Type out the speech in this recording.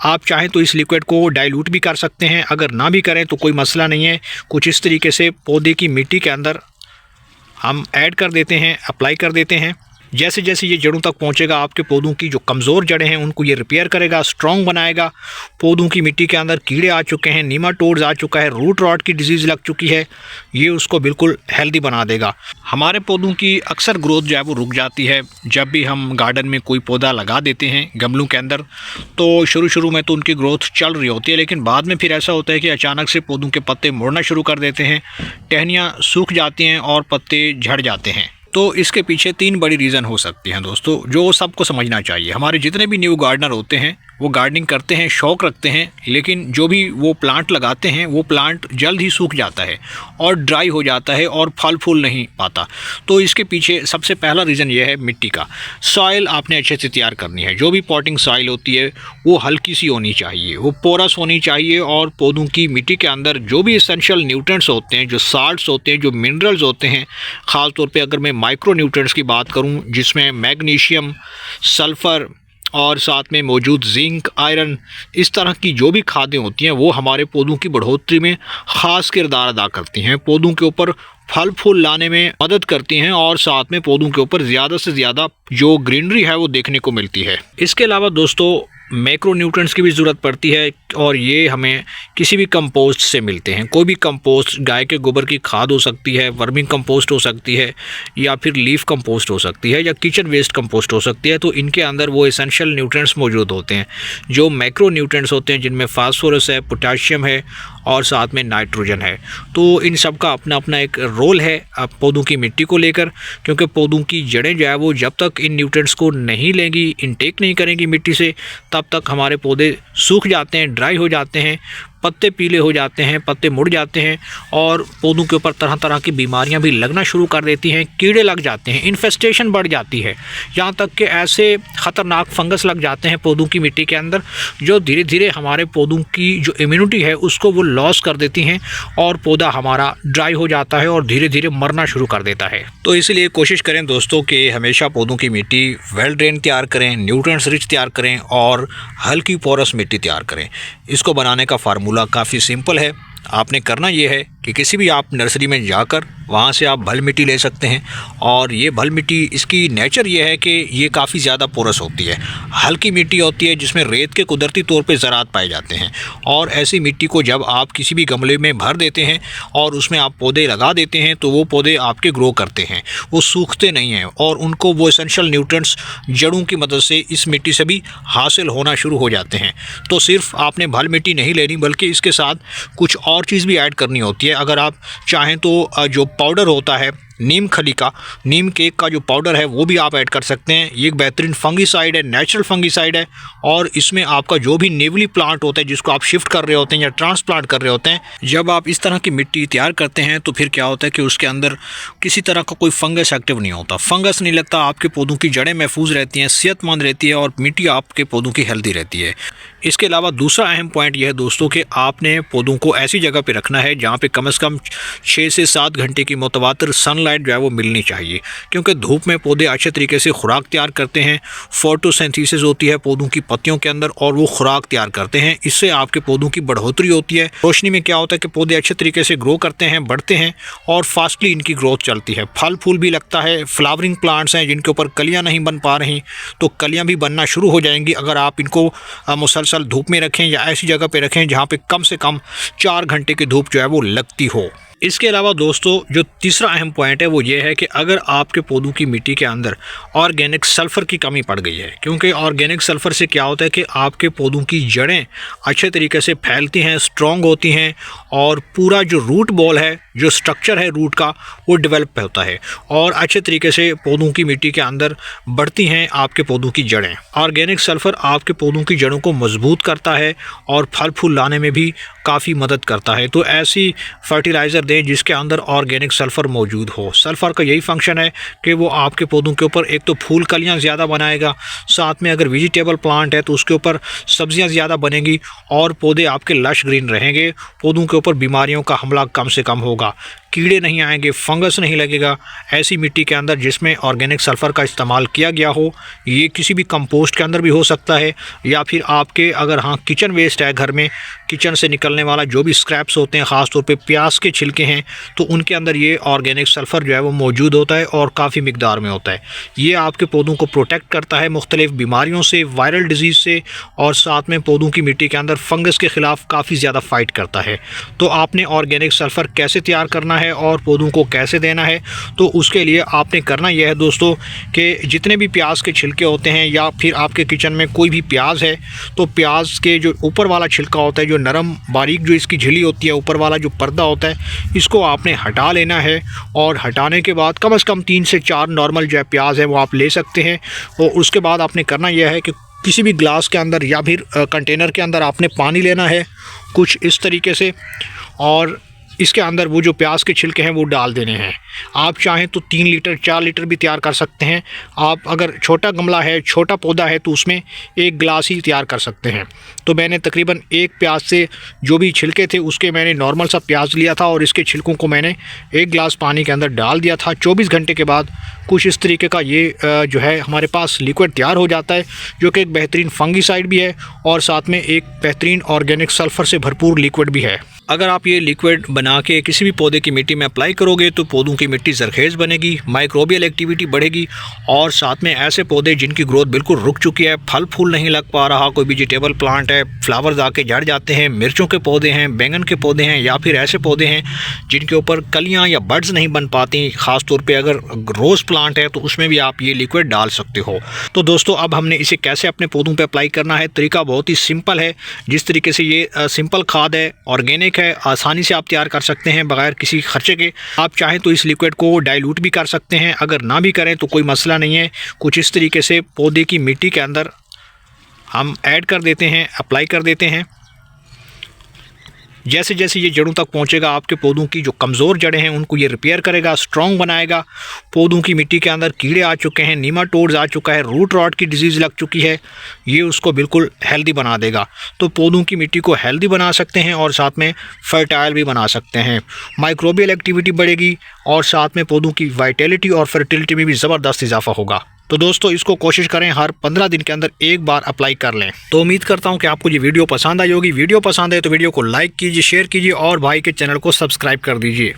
आप चाहें तो इस लिक्विड को डाइल्यूट भी कर सकते हैं, अगर ना भी करें तो कोई मसला नहीं है। कुछ इस तरीके से पौधे की मिट्टी के अंदर हम ऐड कर देते हैं, अप्लाई कर देते हैं। जैसे जैसे ये जड़ों तक पहुंचेगा, आपके पौधों की जो कमज़ोर जड़ें हैं उनको ये रिपेयर करेगा, स्ट्रॉन्ग बनाएगा। पौधों की मिट्टी के अंदर कीड़े आ चुके हैं, नीमाटोड्स आ चुका है, रूट रॉट की डिजीज़ लग चुकी है, ये उसको बिल्कुल हेल्दी बना देगा। हमारे पौधों की अक्सर ग्रोथ जो है वो रुक जाती है जब भी हम गार्डन में कोई पौधा लगा देते हैं गमलों के अंदर। तो शुरू में तो उनकी ग्रोथ चल रही होती है, लेकिन बाद में फिर ऐसा होता है कि अचानक से पौधों के पत्ते मुड़ना शुरू कर देते हैं, टहनियाँ सूख जाती हैं और पत्ते झड़ जाते हैं। तो इसके पीछे 3 बड़ी रीज़न हो सकती हैं दोस्तों, जो सबको समझना चाहिए। हमारे जितने भी न्यू गार्डनर होते हैं वो गार्डनिंग करते हैं, शौक़ रखते हैं, लेकिन जो भी वो प्लांट लगाते हैं वो प्लांट जल्द ही सूख जाता है और ड्राई हो जाता है और फल फूल नहीं पाता। तो इसके पीछे सबसे पहला रीज़न ये है मिट्टी का। सॉइल आपने अच्छे से तैयार करनी है। जो भी पॉटिंग सॉइल होती है वो हल्की सी होनी चाहिए, वो पोरस होनी चाहिए, और पौधों की मिट्टी के अंदर जो भी एसेंशियल न्यूट्रिएंट्स होते हैं, जो साल्ट्स होते हैं, जो मिनरल्स होते हैं, ख़ास तौर पे अगर मैं माइक्रो न्यूट्रिएंट्स की बात करूं, जिसमें मैग्नीशियम, सल्फ़र और साथ में मौजूद जिंक, आयरन, इस तरह की जो भी खादें होती हैं वो हमारे पौधों की बढ़ोतरी में ख़ास किरदार अदा करती हैं, पौधों के ऊपर फल फूल लाने में मदद करती हैं, और साथ में पौधों के ऊपर ज़्यादा से ज़्यादा जो ग्रीनरी है वो देखने को मिलती है। इसके अलावा दोस्तों मैक्रो न्यूट्रिएंट्स की भी ज़रूरत पड़ती है, और ये हमें किसी भी कंपोस्ट से मिलते हैं। कोई भी कंपोस्ट, गाय के गोबर की खाद हो सकती है, वर्मिंग कंपोस्ट हो सकती है, या फिर लीफ कंपोस्ट हो सकती है, या किचन वेस्ट कंपोस्ट हो सकती है। तो इनके अंदर वो एसेंशियल न्यूट्रिएंट्स मौजूद होते हैं, जो मैक्रो न्यूट्रिएंट्स होते हैं, जिनमें फास्फोरस है, पोटाशियम है और साथ में नाइट्रोजन है। तो इन सब का अपना अपना एक रोल है पौधों की मिट्टी को लेकर, क्योंकि पौधों की जड़ें जो है वो जब तक इन न्यूट्रिएंट्स को नहीं लेंगी, इनटेक नहीं करेंगी मिट्टी से, तब तक हमारे पौधे सूख जाते हैं, ड्राई हो जाते हैं, पत्ते पीले हो जाते हैं, पत्ते मुड़ जाते हैं, और पौधों के ऊपर तरह तरह की बीमारियां भी लगना शुरू कर देती हैं, कीड़े लग जाते हैं, इन्फेस्टेशन बढ़ जाती है, यहाँ तक कि ऐसे ख़तरनाक फंगस लग जाते हैं पौधों की मिट्टी के अंदर, जो धीरे धीरे हमारे पौधों की जो इम्यूनिटी है उसको वो लॉस कर देती हैं, और पौधा हमारा ड्राई हो जाता है और धीरे धीरे मरना शुरू कर देता है। तो इसलिए कोशिश करें दोस्तों कि हमेशा पौधों की मिट्टी वेल ड्रेन तैयार करें, न्यूट्रिएंट्स रिच तैयार करें, और हल्की पोरस मिट्टी तैयार करें। इसको बनाने का फार्मूला काफ़ी सिंपल है। आपने करना ये है कि किसी भी आप नर्सरी में जाकर वहाँ से आप भल मिट्टी ले सकते हैं, और ये भल मिट्टी, इसकी नेचर ये है कि ये काफ़ी ज़्यादा पोरस होती है, हल्की मिट्टी होती है जिसमें रेत के कुदरती तौर पे ज़रात पाए जाते हैं। और ऐसी मिट्टी को जब आप किसी भी गमले में भर देते हैं और उसमें आप पौधे लगा देते हैं तो वो पौधे आपके ग्रो करते हैं, वो सूखते नहीं हैं, और उनको वो एसेंशियल न्यूट्रिएंट्स जड़ों की मदद से इस मिट्टी से भी हासिल होना शुरू हो जाते हैं। तो सिर्फ आपने भल मिट्टी नहीं लेनी, बल्कि इसके साथ कुछ और चीज़ भी ऐड करनी होती है। अगर आप चाहें तो जो पाउडर होता है नीम खली का, नीम केक का जो पाउडर है वो भी आप ऐड कर सकते हैं। ये एक बेहतरीन फंगीसाइड है, नेचुरल फंगीसाइड है, और इसमें आपका जो भी नेवली प्लांट होता है जिसको आप शिफ्ट कर रहे होते हैं या ट्रांसप्लांट कर रहे होते हैं, जब आप इस तरह की मिट्टी तैयार करते हैं तो फिर क्या होता है कि उसके अंदर किसी तरह का कोई फंगस एक्टिव नहीं होता, फंगस नहीं लगता, आपके पौधों की जड़ें महफूज रहती हैं, सेहतमंद रहती है, और मिट्टी आपके पौधों की हेल्दी रहती है। इसके अलावा दूसरा अहम पॉइंट यह है दोस्तों कि आपने पौधों को ऐसी जगह पे रखना है जहाँ पे कम से कम 6 से 7 घंटे की मुतवातिर सनलाइट जो है वो मिलनी चाहिए, क्योंकि धूप में पौधे अच्छे तरीके से खुराक तैयार करते हैं, फोटोसिंथेसिस होती है पौधों की पत्तियों के अंदर, और वो खुराक तैयार करते हैं। इससे आपके पौधों की बढ़ोतरी होती है। रोशनी में क्या होता है कि पौधे अच्छे तरीके से ग्रो करते हैं, बढ़ते हैं, और फास्टली इनकी ग्रोथ चलती है, फल फूल भी लगता है। फ्लावरिंग प्लांट्स हैं जिनके ऊपर कलियाँ नहीं बन पा रही, तो कलियाँ भी बनना शुरू हो जाएंगी अगर आप इनको मुसलसल धूप में रखें, या ऐसी जगह पे रखें जहाँ पे कम से कम 4 घंटे की धूप जो है वो लगती हो। इसके अलावा दोस्तों जो तीसरा अहम पॉइंट है वो ये है कि अगर आपके पौधों की मिट्टी के अंदर ऑर्गेनिक सल्फ़र की कमी पड़ गई है, क्योंकि ऑर्गेनिक सल्फ़र से क्या होता है कि आपके पौधों की जड़ें अच्छे तरीके से फैलती हैं, स्ट्रॉन्ग होती हैं, और पूरा जो रूट बॉल है, जो स्ट्रक्चर है रूट का, वो डेवलप होता है, और अच्छे तरीके से पौधों की मिट्टी के अंदर बढ़ती हैं आपके पौधों की जड़ें। ऑर्गेनिक सल्फ़र आपके पौधों की जड़ों को मजबूत करता है और फल फूल लाने में भी काफ़ी मदद करता है। तो ऐसी फर्टिलाइज़र दें जिसके अंदर ऑर्गेनिक सल्फ़र मौजूद हो। सल्फ़र का यही फंक्शन है कि वो आपके पौधों के ऊपर एक तो फूल कलियाँ ज़्यादा बनाएगा, साथ में अगर वेजिटेबल प्लांट है तो उसके ऊपर सब्जियां ज़्यादा बनेंगी, और पौधे आपके लश ग्रीन रहेंगे, पौधों के ऊपर बीमारियों का हमला कम से कम होगा। कीड़े नहीं आएंगे, फंगस नहीं लगेगा ऐसी मिट्टी के अंदर जिसमें ऑर्गेनिक सल्फ़र का इस्तेमाल किया गया हो। ये किसी भी कंपोस्ट के अंदर भी हो सकता है, या फिर आपके अगर हाँ किचन वेस्ट है, घर में किचन से निकलने वाला जो भी स्क्रैप्स होते हैं, ख़ास तौर पे प्याज के छिलके हैं, तो उनके अंदर ये ऑर्गेनिक सल्फ़र जो है वो मौजूद होता है और काफ़ी मिकदार में होता है। ये आपके पौधों को प्रोटेक्ट करता है मुख्तलिफ़ बीमारियों से, वायरल डिजीज़ से, और साथ में पौधों की मिट्टी के अंदर फंगस के ख़िलाफ़ काफ़ी ज़्यादा फ़ाइट करता है। तो आपने ऑर्गेनिक सल्फ़र कैसे तैयार करना है और पौधों को कैसे देना है, तो उसके लिए आपने करना यह है दोस्तों कि जितने भी प्याज के छिलके होते हैं, या फिर आपके किचन में कोई भी प्याज है, तो प्याज के जो ऊपर वाला छिलका होता है, जो नरम बारीक जो इसकी झिली होती है, ऊपर वाला जो पर्दा होता है, इसको आपने हटा लेना है। और हटाने के बाद कम से कम 3 से 4 नॉर्मल जो है प्याज है वो आप ले सकते हैं। और उसके बाद आपने करना यह है कि किसी भी ग्लास के अंदर या फिर कंटेनर के अंदर आपने पानी लेना है कुछ इस तरीके से, और इसके अंदर वो जो प्याज के छिलके हैं वो डाल देने हैं। आप चाहें तो 3 लीटर 4 लीटर भी तैयार कर सकते हैं। आप अगर छोटा गमला है, छोटा पौधा है, तो उसमें 1 गिलास ही तैयार कर सकते हैं। तो मैंने तकरीबन 1 प्याज से जो भी छिलके थे उसके मैंने नॉर्मल सा प्याज लिया था, और इसके छिलकों को मैंने 1 गिलास पानी के अंदर डाल दिया था। 24 घंटे के बाद कुछ इस तरीके का ये जो है हमारे पास लिक्विड तैयार हो जाता है, जो कि एक बेहतरीन फंगीसाइड भी है और साथ में एक बेहतरीन ऑर्गेनिक सल्फ़र से भरपूर लिक्विड भी है। अगर आप ये लिक्विड बना के किसी भी पौधे की मिट्टी में अप्लाई करोगे तो पौधों की मिट्टी जरखेज़ बनेगी, माइक्रोबियल एक्टिविटी बढ़ेगी, और साथ में ऐसे पौधे जिनकी ग्रोथ बिल्कुल रुक चुकी है, फल फूल नहीं लग पा रहा, कोई वेजिटेबल प्लांट है, फ्लावर्स आके झड़ जाते हैं, मिर्चों के पौधे हैं, बैंगन के पौधे हैं, या फिर ऐसे पौधे हैं जिनके ऊपर कलियाँ या बड्स नहीं बन पाती, ख़ास तौर पर अगर रोज़ प्लांट है तो उसमें भी आप ये लिक्विड डाल सकते हो। तो दोस्तों अब हमने इसे कैसे अपने पौधों पर अप्लाई करना है, तरीका बहुत ही सिंपल है। जिस तरीके से ये सिंपल खाद है, ऑर्गेनिक है, आसानी से आप तैयार कर सकते हैं बगैर किसी खर्चे के। आप चाहें तो इस लिक्विड को डाइल्यूट भी कर सकते हैं, अगर ना भी करें तो कोई मसला नहीं है। कुछ इस तरीके से पौधे की मिट्टी के अंदर हम ऐड कर देते हैं, अप्लाई कर देते हैं। जैसे जैसे ये जड़ों तक पहुंचेगा, आपके पौधों की जो कमज़ोर जड़ें हैं उनको ये रिपेयर करेगा, स्ट्रॉन्ग बनाएगा। पौधों की मिट्टी के अंदर कीड़े आ चुके हैं, नीमाटोड्स आ चुका है, रूट रॉट की डिजीज़ लग चुकी है, ये उसको बिल्कुल हेल्दी बना देगा। तो पौधों की मिट्टी को हेल्दी बना सकते हैं और साथ में फर्टाइल भी बना सकते हैं। माइक्रोबियल एक्टिविटी बढ़ेगी और साथ में पौधों की वाइटैलिटी और फर्टिलिटी में भी ज़बरदस्त इजाफा होगा। तो दोस्तों इसको कोशिश करें हर 15 दिन के अंदर एक बार अप्लाई कर लें। तो उम्मीद करता हूं कि आपको ये वीडियो पसंद आई होगी। वीडियो पसंद है तो वीडियो को लाइक कीजिए, शेयर कीजिए और भाई के चैनल को सब्सक्राइब कर दीजिए।